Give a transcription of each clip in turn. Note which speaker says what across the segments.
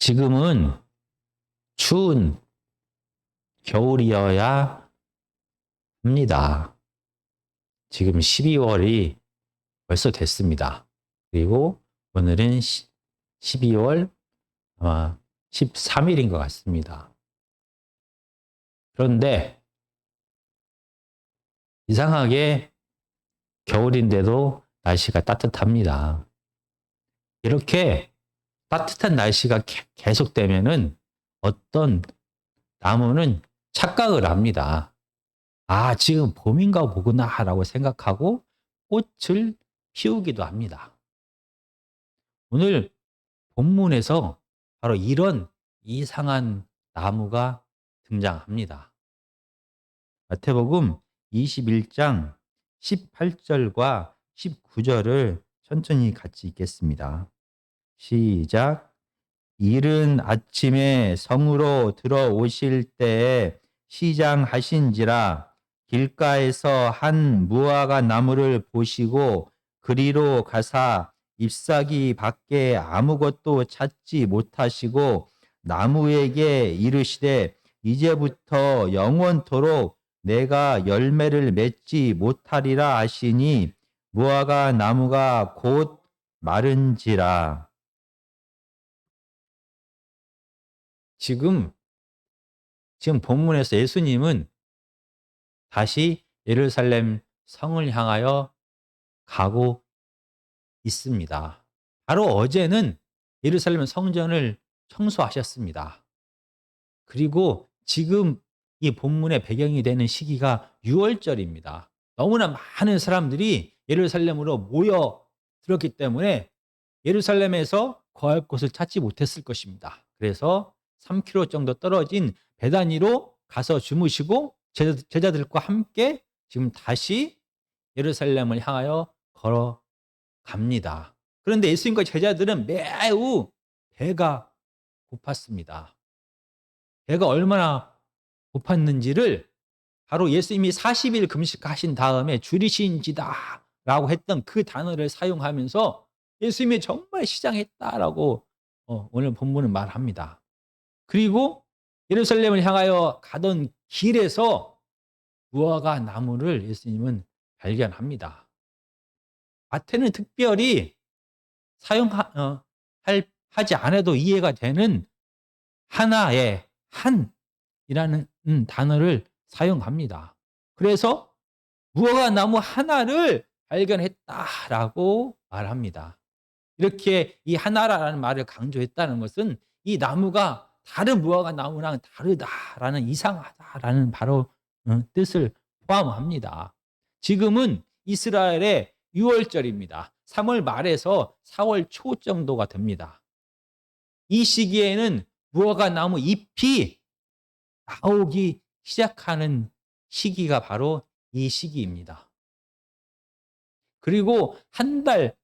Speaker 1: 지금은 추운 겨울이어야 합니다. 지금 12월이 벌써 됐습니다. 그리고 오늘은 12월 아마 13일인 것 같습니다. 그런데 이상하게 겨울인데도 날씨가 따뜻합니다. 이렇게 따뜻한 날씨가 계속되면은 어떤 나무는 착각을 합니다. 아, 지금 봄인가 보구나라고 생각하고 꽃을 피우기도 합니다. 오늘 본문에서 바로 이런 이상한 나무가 등장합니다. 마태복음 21장 18절과 19절을 천천히 같이 읽겠습니다. 시작. 이른 아침에 성으로 들어오실 때에 시장하신지라 길가에서 한 무화과 나무를 보시고 그리로 가사 잎사귀 밖에 아무것도 찾지 못하시고 나무에게 이르시되 이제부터 영원토록 내가 열매를 맺지 못하리라 하시니 무화과 나무가 곧 마른지라. 지금 본문에서 예수님은 다시 예루살렘 성을 향하여 가고 있습니다. 바로 어제는 예루살렘 성전을 청소하셨습니다. 그리고 지금 이 본문의 배경이 되는 시기가 6월절입니다. 너무나 많은 사람들이 예루살렘으로 모여 들었기 때문에 예루살렘에서 거할 곳을 찾지 못했을 것입니다. 그래서 3km 정도 떨어진 베다니로 가서 주무시고 제자들과 함께 지금 다시 예루살렘을 향하여 걸어갑니다. 그런데 예수님과 제자들은 매우 배가 고팠습니다. 배가 얼마나 고팠는지를 바로 예수님이 40일 금식하신 다음에 줄이신지다 라고 했던 그 단어를 사용하면서 예수님이 정말 시장했다라고 오늘 본문은 말합니다. 그리고 예루살렘을 향하여 가던 길에서 무화과 나무를 예수님은 발견합니다. 마태는 특별히 하지 않아도 이해가 되는 하나의 한이라는 단어를 사용합니다. 그래서 무화과 나무 하나를 발견했다라고 말합니다. 이렇게 이 하나라는 말을 강조했다는 것은 이 나무가 다른 무화과 나무랑 다르다라는, 이상하다라는 바로 뜻을 포함합니다. 지금은 이스라엘의 6월절입니다. 3월 말에서 4월 초 정도가 됩니다. 이 시기에는 무화과 나무 잎이 나오기 시작하는 시기가 바로 이 시기입니다. 그리고 한 달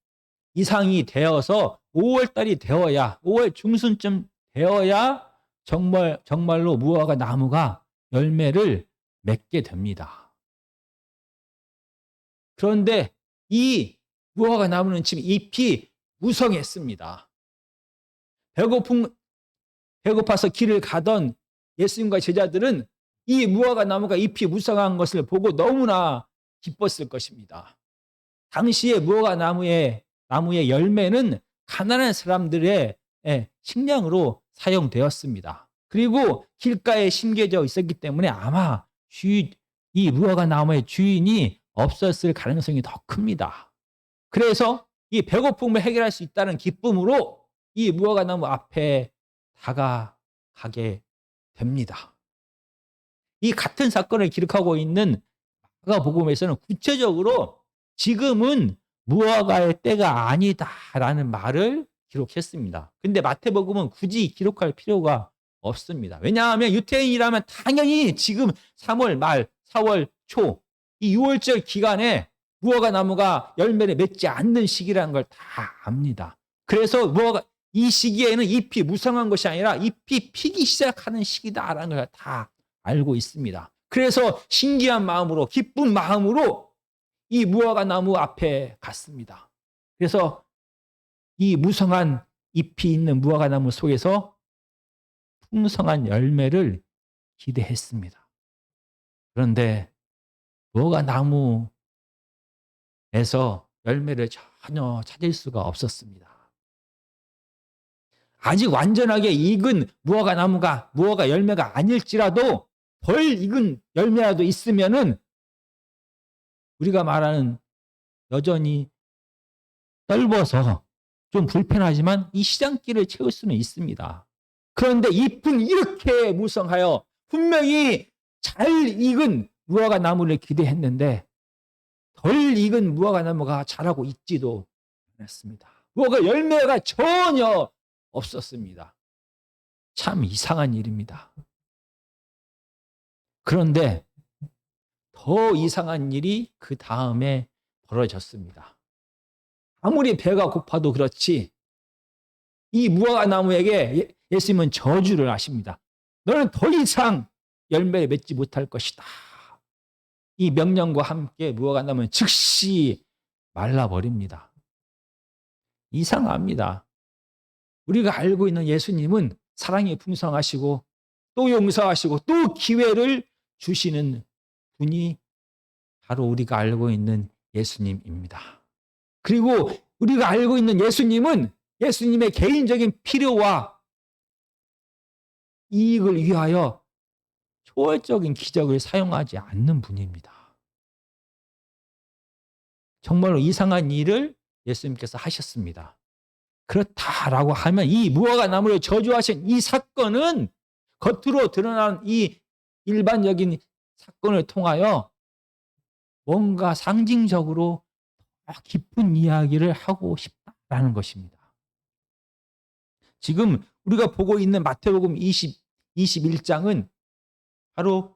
Speaker 1: 이상이 되어서 5월 달이 되어야, 5월 중순쯤 되어야 정말로 무화과 나무가 열매를 맺게 됩니다. 그런데 이 무화과 나무는 지금 잎이 무성했습니다. 배고파서 길을 가던 예수님과 제자들은 이 무화과 나무가 잎이 무성한 것을 보고 너무나 기뻤을 것입니다. 당시에 무화과 나무의 열매는 가난한 사람들의 식량으로 사용되었습니다. 그리고 길가에 심겨져 있었기 때문에 아마 이 무화과 나무의 주인이 없었을 가능성이 더 큽니다. 그래서 이 배고픔을 해결할 수 있다는 기쁨으로 이 무화과 나무 앞에 다가가게 됩니다. 이 같은 사건을 기록하고 있는 마가복음에서는 구체적으로 지금은 무화과의 때가 아니다라는 말을 기록했습니다. 근데 마태복음은 굳이 기록할 필요가 없습니다. 왜냐하면 유태인이라면 당연히 지금 3월 말, 4월 초, 이 6월절 기간에 무화과 나무가 열매를 맺지 않는 시기라는 걸 다 압니다. 그래서 이 시기에는 잎이 무성한 것이 아니라 잎이 피기 시작하는 시기다라는 걸 다 알고 있습니다. 그래서 신기한 마음으로, 기쁜 마음으로 이 무화과 나무 앞에 갔습니다. 그래서 이 무성한 잎이 있는 무화과 나무 속에서 풍성한 열매를 기대했습니다. 그런데 무화과 나무에서 열매를 전혀 찾을 수가 없었습니다. 아직 완전하게 익은 무화과 열매가 아닐지라도 덜 익은 열매라도 있으면은 우리가 말하는 여전히 넓어서 좀 불편하지만 이 시장길을 채울 수는 있습니다. 그런데 잎은 이렇게 무성하여 분명히 잘 익은 무화과 나무를 기대했는데 덜 익은 무화과 나무가 자라고 있지도 않았습니다. 무화과 열매가 전혀 없었습니다. 참 이상한 일입니다. 그런데 더 이상한 일이 그 다음에 벌어졌습니다. 아무리 배가 고파도 그렇지 이 무화과 나무에게 예수님은 저주를 하십니다. 너는 더 이상 열매를 맺지 못할 것이다. 이 명령과 함께 무화과 나무는 즉시 말라버립니다. 이상합니다. 우리가 알고 있는 예수님은 사랑이 풍성하시고 또 용서하시고 또 기회를 주시는 분이 바로 우리가 알고 있는 예수님입니다. 그리고 우리가 알고 있는 예수님은 예수님의 개인적인 필요와 이익을 위하여 초월적인 기적을 사용하지 않는 분입니다. 정말로 이상한 일을 예수님께서 하셨습니다. 그렇다라고 하면 이 무화과 나무를 저주하신 이 사건은 겉으로 드러난 이 일반적인 사건을 통하여 뭔가 상징적으로 더 깊은 이야기를 하고 싶다라는 것입니다. 지금 우리가 보고 있는 마태복음 21장은 바로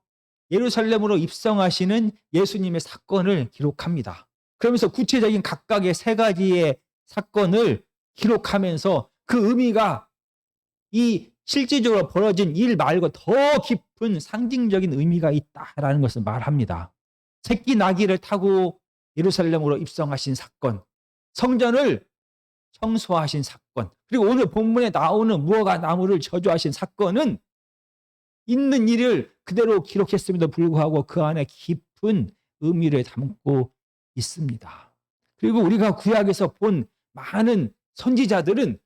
Speaker 1: 예루살렘으로 입성하시는 예수님의 사건을 기록합니다. 그러면서 구체적인 각각의 세 가지의 사건을 기록하면서 그 의미가 이 실질적으로 벌어진 일 말고 더 깊은 상징적인 의미가 있다라는 것을 말합니다. 새끼 나귀를 타고 예루살렘으로 입성하신 사건, 성전을 청소하신 사건, 그리고 오늘 본문에 나오는 무화과 나무를 저주하신 사건은 있는 일을 그대로 기록했음에도 불구하고 그 안에 깊은 의미를 담고 있습니다. 그리고 우리가 구약에서 본 많은 선지자들은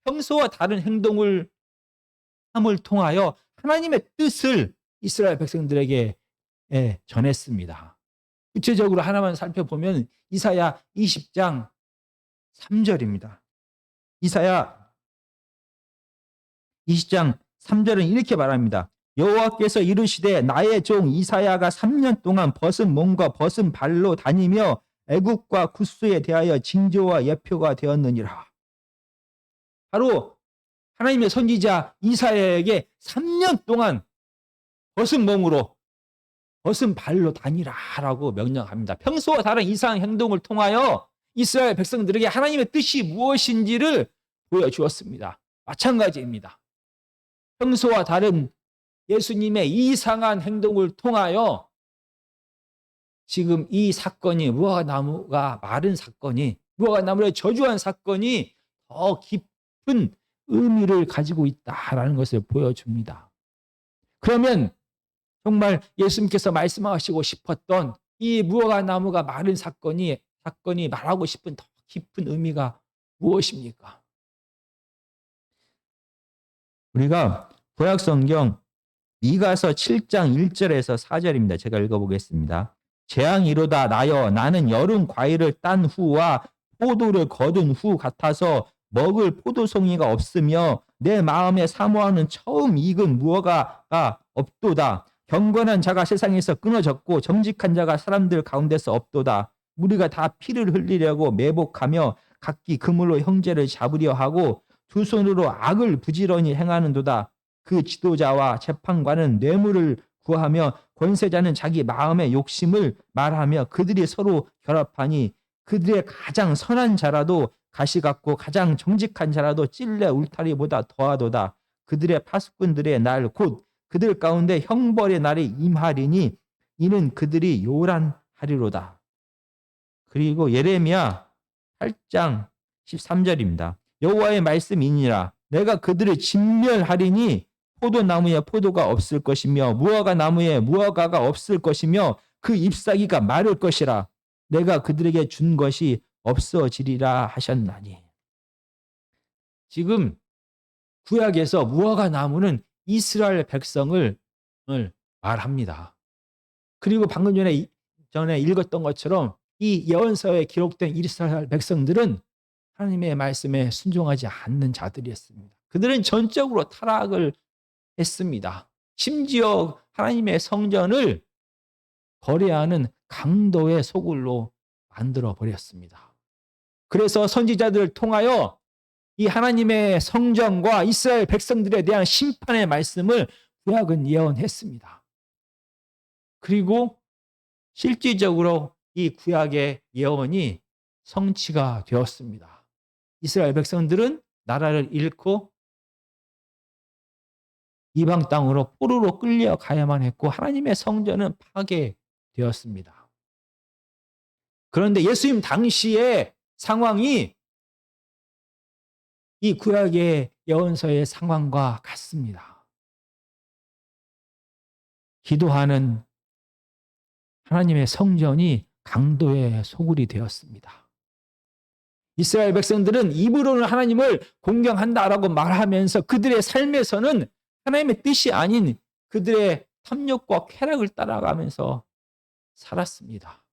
Speaker 1: 평소와 다른 행동을 함을 통하여 하나님의 뜻을 이스라엘 백성들에게 전했습니다. 구체적으로 하나만 살펴보면 이사야 20장 3절입니다. 이사야 20장 3절은 이렇게 말합니다. 여호와께서 이르시되 나의 종 이사야가 3년 동안 벗은 몸과 벗은 발로 다니며 애국과 구스에 대하여 징조와 예표가 되었느니라. 바로 하나님의 선지자 이사야에게 3년 동안 벗은 몸으로 벗은 발로 다니라라고 명령합니다. 평소와 다른 이상한 행동을 통하여 이스라엘 백성들에게 하나님의 뜻이 무엇인지를 보여주었습니다. 마찬가지입니다. 평소와 다른 예수님의 이상한 행동을 통하여 지금 이 사건이 무화과 나무가 마른 사건이 무화과 나무를 저주한 사건이 더 깊은 의미를 가지고 있다라는 것을 보여줍니다. 그러면 정말 예수님께서 말씀하시고 싶었던 이 무화과 나무가 마른 사건이 말하고 싶은 더 깊은 의미가 무엇입니까? 우리가 구약성경 미가서 7장 1절에서 4절입니다. 제가 읽어보겠습니다. 재앙이로다 나여 나는 여름 과일을 딴 후와 포도를 거둔 후 같아서 먹을 포도송이가 없으며 내 마음에 사모하는 처음 익은 무화과가 없도다. 경건한 자가 세상에서 끊어졌고 정직한 자가 사람들 가운데서 없도다. 우리가 다 피를 흘리려고 매복하며 각기 그물로 형제를 잡으려 하고 두 손으로 악을 부지런히 행하는도다. 그 지도자와 재판관은 뇌물을 구하며 권세자는 자기 마음의 욕심을 말하며 그들이 서로 결합하니 그들의 가장 선한 자라도 가시 같고 가장 정직한 자라도 찔레 울타리보다 더하도다. 그들의 파수꾼들의 날 곧 그들 가운데 형벌의 날이 임하리니 이는 그들이 요란하리로다. 그리고 예레미야 8장 13절입니다. 여호와의 말씀이니라 내가 그들을 진멸하리니 포도나무에 포도가 없을 것이며 무화과 나무에 무화과가 없을 것이며 그 잎사귀가 마를 것이라. 내가 그들에게 준 것이 없어지리라 하셨나니. 지금 구약에서 무화과 나무는 이스라엘 백성을 말합니다. 그리고 방금 전에 읽었던 것처럼 이 예언서에 기록된 이스라엘 백성들은 하나님의 말씀에 순종하지 않는 자들이었습니다. 그들은 전적으로 타락을 했습니다. 심지어 하나님의 성전을 거래하는 강도의 소굴로 만들어 버렸습니다. 그래서 선지자들을 통하여 이 하나님의 성전과 이스라엘 백성들에 대한 심판의 말씀을 구약은 예언했습니다. 그리고 실질적으로 이 구약의 예언이 성취가 되었습니다. 이스라엘 백성들은 나라를 잃고 이방 땅으로 포로로 끌려가야만 했고 하나님의 성전은 파괴되었습니다. 그런데 예수님 당시의 상황이 이 구약의 예언서의 상황과 같습니다. 기도하는 하나님의 성전이 강도의 소굴이 되었습니다. 이스라엘 백성들은 입으로는 하나님을 공경한다라고 말하면서 그들의 삶에서는 하나님의 뜻이 아닌 그들의 탐욕과 쾌락을 따라가면서 살았습니다.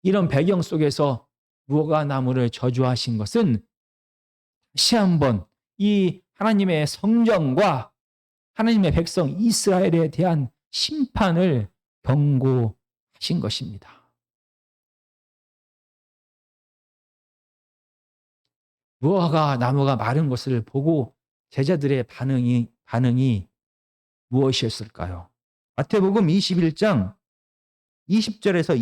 Speaker 1: 이런 배경 속에서 무화과 나무를 저주하신 것은 다시 한번 이 하나님의 성전과 하나님의 백성 이스라엘에 대한 심판을 경고하신 것입니다. 무화과 나무가 마른 것을 보고 제자들의 반응이 무엇이었을까요? 마태복음 21장 20절에서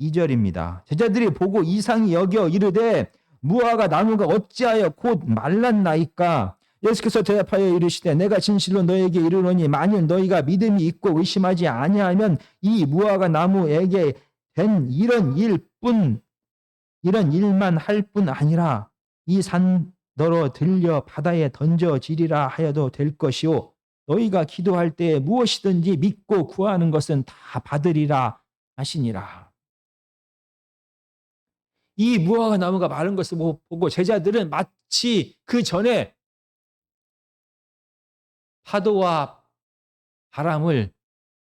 Speaker 1: 22절입니다. 제자들이 보고 이상히 여겨 이르되 무화과 나무가 어찌하여 곧 말랐나이까? 예수께서 대답하여 이르시되 내가 진실로 너에게 이르노니 만일 너희가 믿음이 있고 의심하지 아니하면 이 무화과 나무에게 된 이런 일만 할 뿐 아니라 이 산더러 들려 바다에 던져지리라 하여도 될 것이요 너희가 기도할 때 무엇이든지 믿고 구하는 것은 다 받으리라 하시니라. 이 무화과 나무가 마른 것을 보고 제자들은 마치 그 전에 파도와 바람을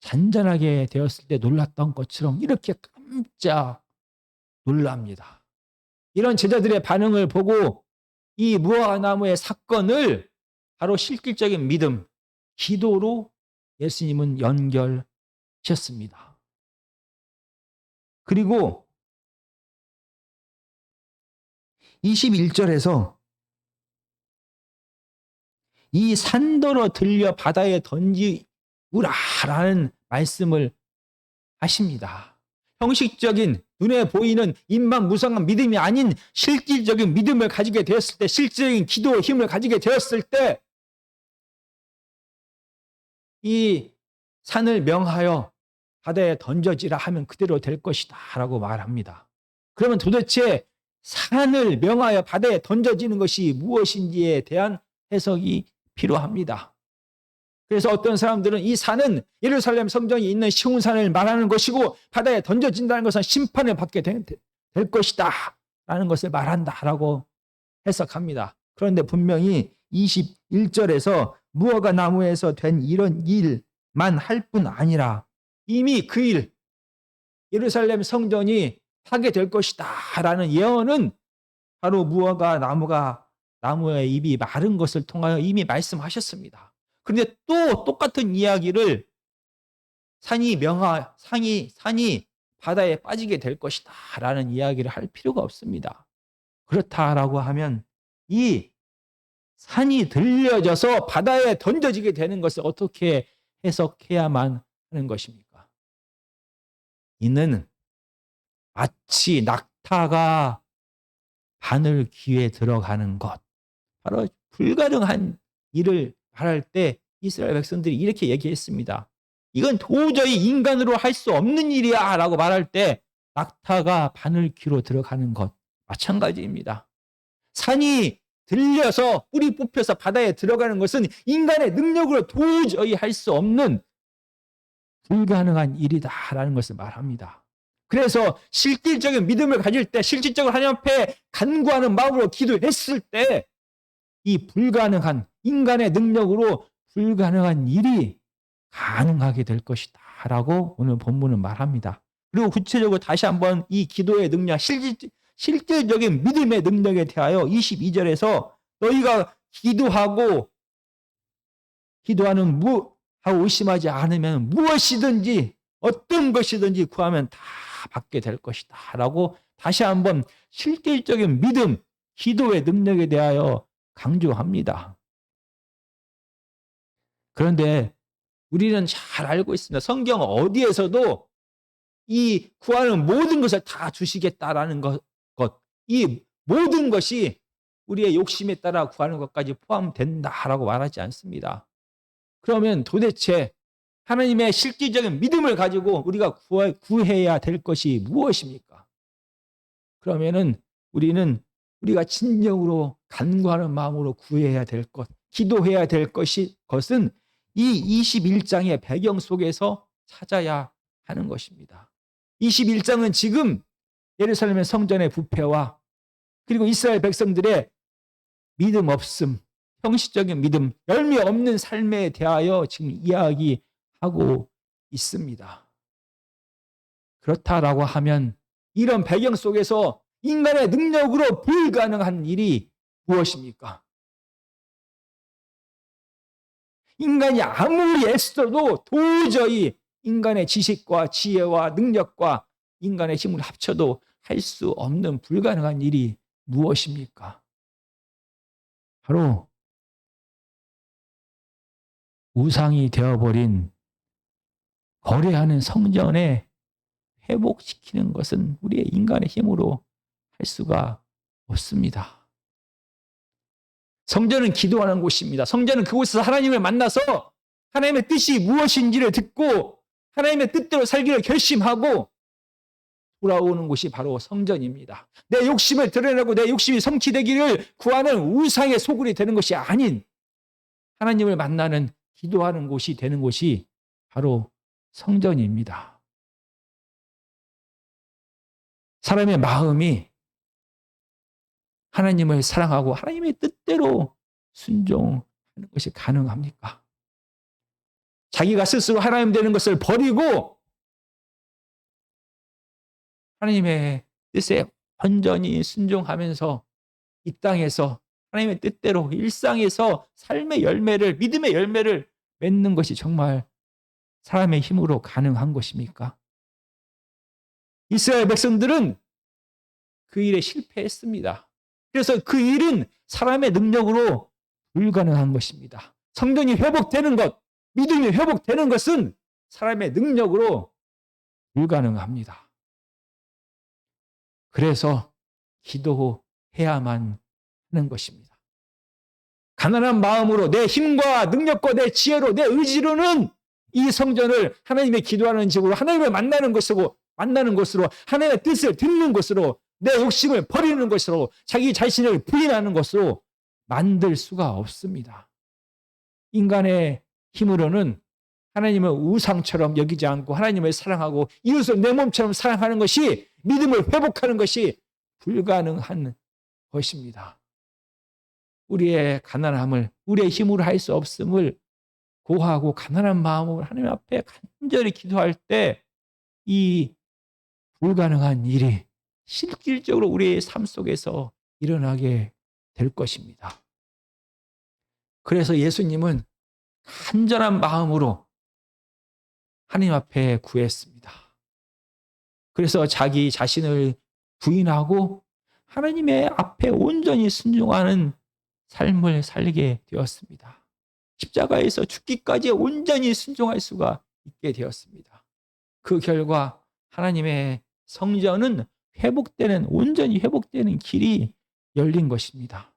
Speaker 1: 잔잔하게 되었을 때 놀랐던 것처럼 이렇게 깜짝 놀랍니다. 이런 제자들의 반응을 보고 이 무화과 나무의 사건을 바로 실질적인 믿음, 기도로 예수님은 연결하셨습니다. 그리고 21절에서 이 산더러 들려 바다에 던지우라라는 말씀을 하십니다. 형식적인 눈에 보이는 입만 무성한 믿음이 아닌 실질적인 믿음을 가지게 되었을 때, 실질적인 기도의 힘을 가지게 되었을 때 이 산을 명하여 바다에 던져지라 하면 그대로 될 것이다 라고 말합니다. 그러면 도대체 산을 명하여 바다에 던져지는 것이 무엇인지에 대한 해석이 필요합니다. 그래서 어떤 사람들은 이 산은 예루살렘 성전이 있는 시온산을 말하는 것이고 바다에 던져진다는 것은 심판을 받게 될 것이다 라는 것을 말한다라고 해석합니다. 그런데 분명히 21절에서 무화과 나무에서 된 이런 일만 할 뿐 아니라 이미 그 일, 예루살렘 성전이 파괴될 것이다 라는 예언은 바로 무화과 나무의 잎이 마른 것을 통하여 이미 말씀하셨습니다. 그런데 또 똑같은 이야기를 산이 바다에 빠지게 될 것이다 라는 이야기를 할 필요가 없습니다. 그렇다라고 하면 이 산이 들려져서 바다에 던져지게 되는 것을 어떻게 해석해야만 하는 것입니까? 이는 마치 낙타가 바늘 귀에 들어가는 것, 바로 불가능한 일을 말할 때 이스라엘 백성들이 이렇게 얘기했습니다. 이건 도저히 인간으로 할 수 없는 일이야 라고 말할 때 낙타가 바늘 귀로 들어가는 것 마찬가지입니다. 산이 들려서 뿌리 뽑혀서 바다에 들어가는 것은 인간의 능력으로 도저히 할 수 없는 불가능한 일이다라는 것을 말합니다. 그래서 실질적인 믿음을 가질 때, 실질적으로 하나님 앞에 간구하는 마음으로 기도했을 때 이 불가능한, 인간의 능력으로 불가능한 일이 가능하게 될 것이다 라고 오늘 본문은 말합니다. 그리고 구체적으로 다시 한번 이 기도의 능력, 실질적인 믿음의 능력에 대하여 22절에서 너희가 기도하는 하고 의심하지 않으면 무엇이든지 어떤 것이든지 구하면 다 받게 될 것이다 라고 다시 한번 실질적인 믿음, 기도의 능력에 대하여 강조합니다. 그런데 우리는 잘 알고 있습니다. 성경 어디에서도 이 구하는 모든 것을 다 주시겠다라는 것, 이 모든 것이 우리의 욕심에 따라 구하는 것까지 포함된다라고 말하지 않습니다. 그러면 도대체 하나님의 실질적인 믿음을 가지고 우리가 구해야 될 것이 무엇입니까? 그러면은 우리가 진정으로 간구하는 마음으로 구해야 될 것, 기도해야 될 것은 이 21장의 배경 속에서 찾아야 하는 것입니다. 21장은 지금 예루살렘의 성전의 부패와 그리고 이스라엘 백성들의 믿음 없음, 형식적인 믿음, 열매 없는 삶에 대하여 지금 이야기하고 있습니다. 그렇다라고 하면 이런 배경 속에서 인간의 능력으로 불가능한 일이 무엇입니까? 인간이 아무리 애써도 도저히 인간의 지식과 지혜와 능력과 인간의 힘을 합쳐도 할 수 없는 불가능한 일이 무엇입니까? 바로 우상이 되어버린 거래하는 성전에 회복시키는 것은 우리의 인간의 힘으로 할 수가 없습니다. 성전은 기도하는 곳입니다. 성전은 그곳에서 하나님을 만나서 하나님의 뜻이 무엇인지를 듣고 하나님의 뜻대로 살기를 결심하고 돌아오는 곳이 바로 성전입니다. 내 욕심을 드러내고 내 욕심이 성취되기를 구하는 우상의 소굴이 되는 것이 아닌 하나님을 만나는 기도하는 곳이 되는 곳이 바로 성전입니다. 사람의 마음이 하나님을 사랑하고 하나님의 뜻대로 순종하는 것이 가능합니까? 자기가 스스로 하나님 되는 것을 버리고 하나님의 뜻에 온전히 순종하면서 이 땅에서 하나님의 뜻대로 일상에서 삶의 열매를, 믿음의 열매를 맺는 것이 정말 사람의 힘으로 가능한 것입니까? 이스라엘 백성들은 그 일에 실패했습니다. 그래서 그 일은 사람의 능력으로 불가능한 것입니다. 성전이 회복되는 것, 믿음이 회복되는 것은 사람의 능력으로 불가능합니다. 그래서 기도해야만 하는 것입니다. 가난한 마음으로 내 힘과 능력과 내 지혜로 내 의지로는 이 성전을 하나님의 기도하는 집으로 하나님을 만나는 것으로 하나님의 뜻을 듣는 것으로 내 욕심을 버리는 것으로 자기 자신을 부인하는 것으로 만들 수가 없습니다. 인간의 힘으로는 하나님을 우상처럼 여기지 않고 하나님을 사랑하고 이웃을 내 몸처럼 사랑하는 것이 믿음을 회복하는 것이 불가능한 것입니다. 우리의 가난함을 우리의 힘으로 할 수 없음을 고하고 가난한 마음으로 하나님 앞에 간절히 기도할 때 이 불가능한 일이 실질적으로 우리의 삶 속에서 일어나게 될 것입니다. 그래서 예수님은 간절한 마음으로 하나님 앞에 구했습니다. 그래서 자기 자신을 부인하고 하나님의 앞에 온전히 순종하는 삶을 살게 되었습니다. 십자가에서 죽기까지 온전히 순종할 수가 있게 되었습니다. 그 결과 하나님의 성전은 온전히 회복되는 길이 열린 것입니다.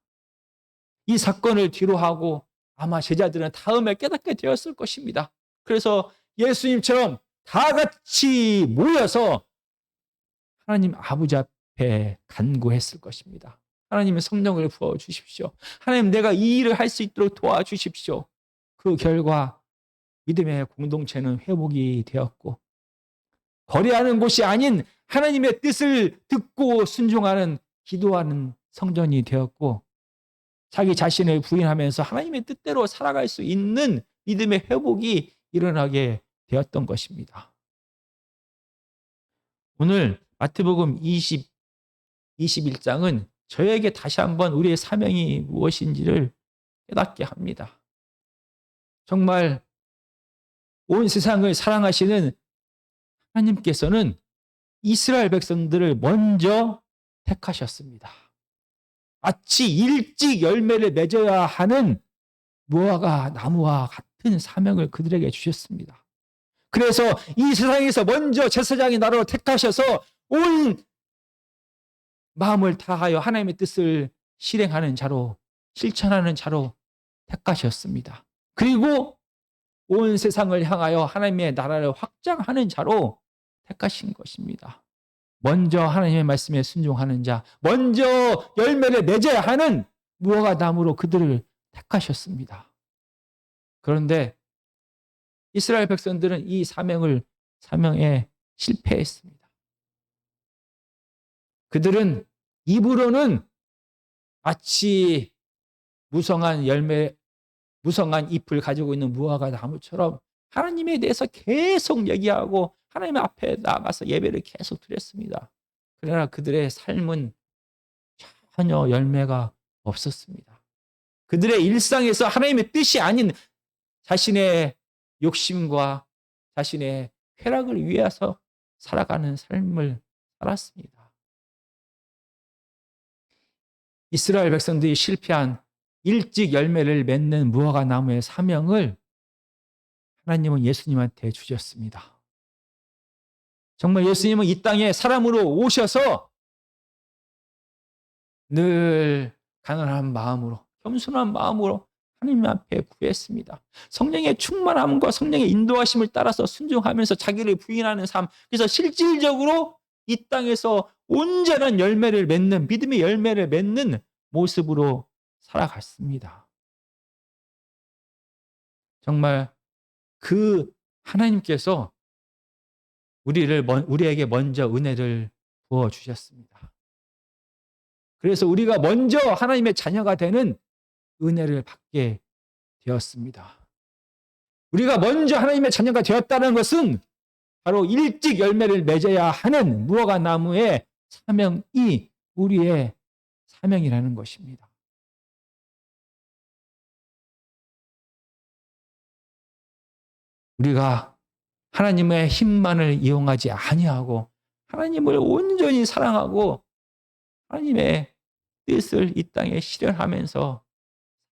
Speaker 1: 이 사건을 뒤로하고 아마 제자들은 다음에 깨닫게 되었을 것입니다. 그래서 예수님처럼 다 같이 모여서 하나님 아버지 앞에 간구했을 것입니다. 하나님의 성령을 부어주십시오. 하나님, 내가 이 일을 할 수 있도록 도와주십시오. 그 결과 믿음의 공동체는 회복이 되었고, 거래하는 곳이 아닌 하나님의 뜻을 듣고 순종하는 기도하는 성전이 되었고, 자기 자신을 부인하면서 하나님의 뜻대로 살아갈 수 있는 믿음의 회복이 일어나게 되었던 것입니다. 오늘 마태복음 21장은 저에게 다시 한번 우리의 사명이 무엇인지를 깨닫게 합니다. 정말 온 세상을 사랑하시는 하나님께서는 이스라엘 백성들을 먼저 택하셨습니다. 마치 일찍 열매를 맺어야 하는 무화과 나무와 같은 사명을 그들에게 주셨습니다. 그래서 이 세상에서 먼저 제사장이 나로 택하셔서 온 마음을 다하여 하나님의 뜻을 실행하는 자로, 실천하는 자로 택하셨습니다. 그리고 온 세상을 향하여 하나님의 나라를 확장하는 자로 택하신 것입니다. 먼저 하나님의 말씀에 순종하는 자, 먼저 열매를 맺어야 하는 무화과 나무로 그들을 택하셨습니다. 그런데 이스라엘 백성들은 이 사명에 실패했습니다. 그들은 입으로는 마치 무성한 잎을 가지고 있는 무화과 나무처럼 하나님에 대해서 계속 얘기하고 하나님 앞에 나가서 예배를 계속 드렸습니다. 그러나 그들의 삶은 전혀 열매가 없었습니다. 그들의 일상에서 하나님의 뜻이 아닌 자신의 욕심과 자신의 쾌락을 위해서 살아가는 삶을 살았습니다. 이스라엘 백성들이 실패한 일찍 열매를 맺는 무화과 나무의 사명을 하나님은 예수님한테 주셨습니다. 정말 예수님은 이 땅에 사람으로 오셔서 늘 가난한 마음으로, 겸손한 마음으로 하나님 앞에 구했습니다. 성령의 충만함과 성령의 인도하심을 따라서 순종하면서 자기를 부인하는 삶, 그래서 실질적으로 이 땅에서 온전한 열매를 맺는, 믿음의 열매를 맺는 모습으로 살아갔습니다. 정말 그 하나님께서 우리에게 먼저 은혜를 부어주셨습니다. 그래서 우리가 먼저 하나님의 자녀가 되는 은혜를 받게 되었습니다. 우리가 먼저 하나님의 자녀가 되었다는 것은 바로 일찍 열매를 맺어야 하는 무화과 나무의 사명이 우리의 사명이라는 것입니다. 우리가 하나님의 힘만을 이용하지 아니하고 하나님을 온전히 사랑하고 하나님의 뜻을 이 땅에 실현하면서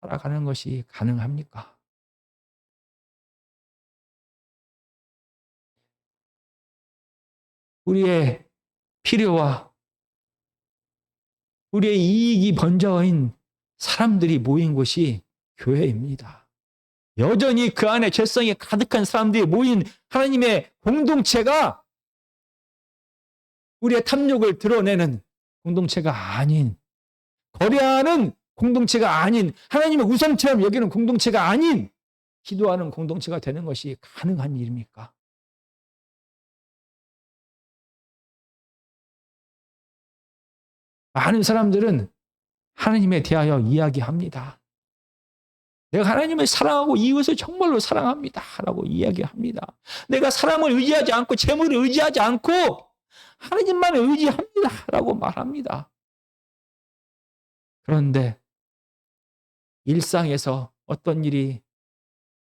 Speaker 1: 살아가는 것이 가능합니까? 우리의 필요와 우리의 이익이 먼저인 사람들이 모인 곳이 교회입니다. 여전히 그 안에 죄성이 가득한 사람들이 모인 하나님의 공동체가 우리의 탐욕을 드러내는 공동체가 아닌, 거래하는 공동체가 아닌, 하나님의 우상처럼 여기는 공동체가 아닌 기도하는 공동체가 되는 것이 가능한 일입니까? 많은 사람들은 하나님에 대하여 이야기합니다. 내가 하나님을 사랑하고 이웃을 정말로 사랑합니다. 라고 이야기합니다. 내가 사람을 의지하지 않고 재물을 의지하지 않고 하나님만을 의지합니다. 라고 말합니다. 그런데 일상에서 어떤 일이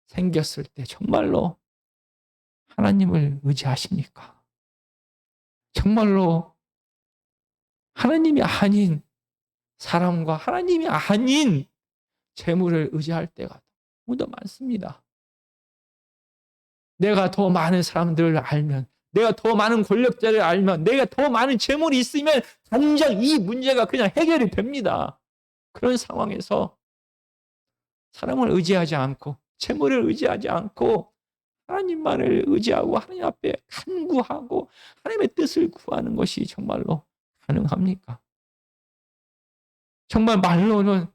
Speaker 1: 생겼을 때 정말로 하나님을 의지하십니까? 정말로 하나님이 아닌 사람과 하나님이 아닌 재물을 의지할 때가 너무 더 많습니다. 내가 더 많은 사람들을 알면, 내가 더 많은 권력자를 알면, 내가 더 많은 재물이 있으면 당장 이 문제가 그냥 해결이 됩니다. 그런 상황에서 사람을 의지하지 않고 재물을 의지하지 않고 하나님만을 의지하고 하나님 앞에 간구하고 하나님의 뜻을 구하는 것이 정말로 가능합니까? 정말 말로는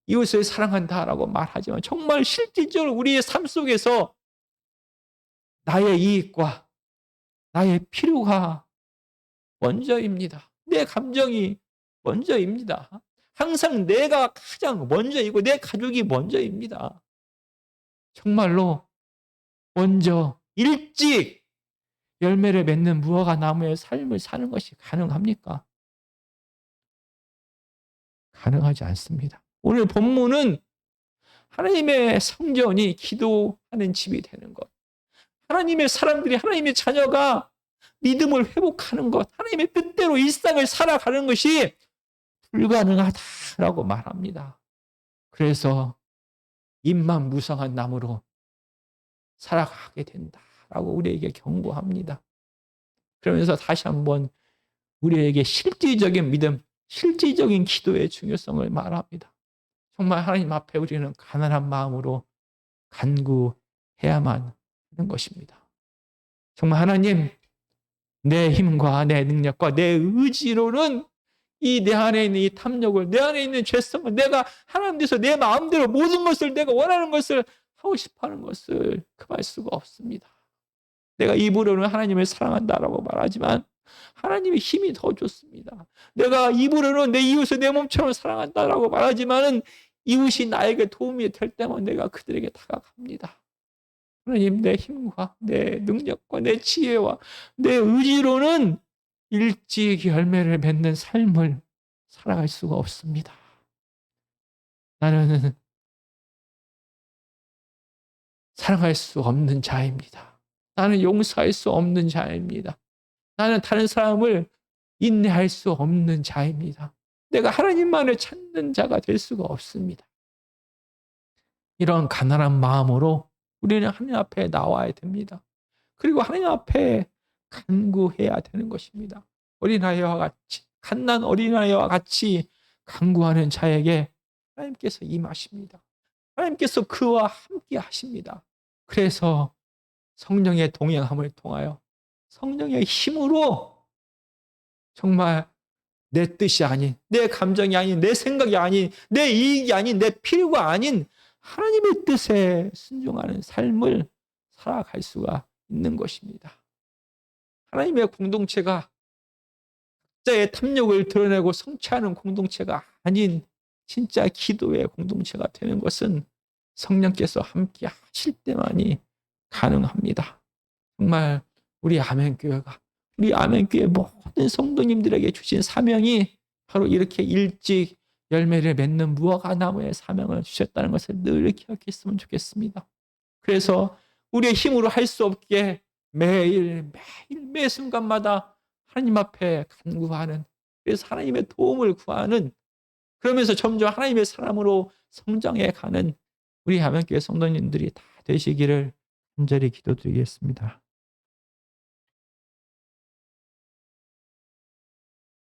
Speaker 1: 이웃을 사랑한다라고 말하지만 정말 실질적으로 우리의 삶 속에서 나의 이익과 나의 필요가 먼저입니다. 내 감정이 먼저입니다. 항상 내가 가장 먼저이고 내 가족이 먼저입니다. 정말로 먼저 일찍 열매를 맺는 무화과 나무의 삶을 사는 것이 가능합니까? 가능하지 않습니다. 오늘 본문은 하나님의 성전이 기도하는 집이 되는 것, 하나님의 사람들이, 하나님의 자녀가 믿음을 회복하는 것, 하나님의 뜻대로 일상을 살아가는 것이 불가능하다라고 말합니다. 그래서 잎만 무성한 나무로 살아가게 된다라고 우리에게 경고합니다. 그러면서 다시 한번 우리에게 실질적인 믿음, 실질적인 기도의 중요성을 말합니다. 정말 하나님 앞에 우리는 가난한 마음으로 간구해야만 하는 것입니다. 정말 하나님, 내 힘과 내 능력과 내 의지로는 이 내 안에 있는 이 탐욕을, 내 안에 있는 죄성을, 내가 하나님 앞에서 내 마음대로 모든 것을, 내가 원하는 것을 하고 싶어하는 것을 금할 수가 없습니다. 내가 입으로는 하나님을 사랑한다라고 말하지만 하나님의 힘이 더 좋습니다. 내가 입으로는 내 이웃을 내 몸처럼 사랑한다라고 말하지만은 이웃이 나에게 도움이 될 때만 내가 그들에게 다가갑니다. 하나님, 내 힘과 내 능력과 내 지혜와 내 의지로는 일찍 열매를 맺는 삶을 살아갈 수가 없습니다. 나는 사랑할 수 없는 자입니다. 나는 용서할 수 없는 자입니다. 나는 다른 사람을 인내할 수 없는 자입니다. 내가 하나님만을 찾는 자가 될 수가 없습니다. 이런 가난한 마음으로 우리는 하나님 앞에 나와야 됩니다. 그리고 하나님 앞에 간구해야 되는 것입니다. 어린아이와 같이, 갓난 어린아이와 같이 간구하는 자에게 하나님께서 임하십니다. 하나님께서 그와 함께 하십니다. 그래서 성령의 동행함을 통하여 성령의 힘으로 정말 내 뜻이 아닌, 내 감정이 아닌, 내 생각이 아닌, 내 이익이 아닌, 내 필요가 아닌 하나님의 뜻에 순종하는 삶을 살아갈 수가 있는 것입니다. 하나님의 공동체가 각자의 탐욕을 드러내고 성취하는 공동체가 아닌 진짜 기도의 공동체가 되는 것은 성령께서 함께 하실 때만이 가능합니다. 정말 우리 아멘교회가, 우리 아멘교회 모든 성도님들에게 주신 사명이 바로 이렇게 일찍 열매를 맺는 무화과 나무의 사명을 주셨다는 것을 늘 기억했으면 좋겠습니다. 그래서 우리의 힘으로 할 수 없게 매일 매 순간마다 하나님 앞에 간구하는, 그래서 하나님의 도움을 구하는, 그러면서 점점 하나님의 사람으로 성장해 가는 우리 아멘교회 성도님들이 다 되시기를 간절히 기도드리겠습니다.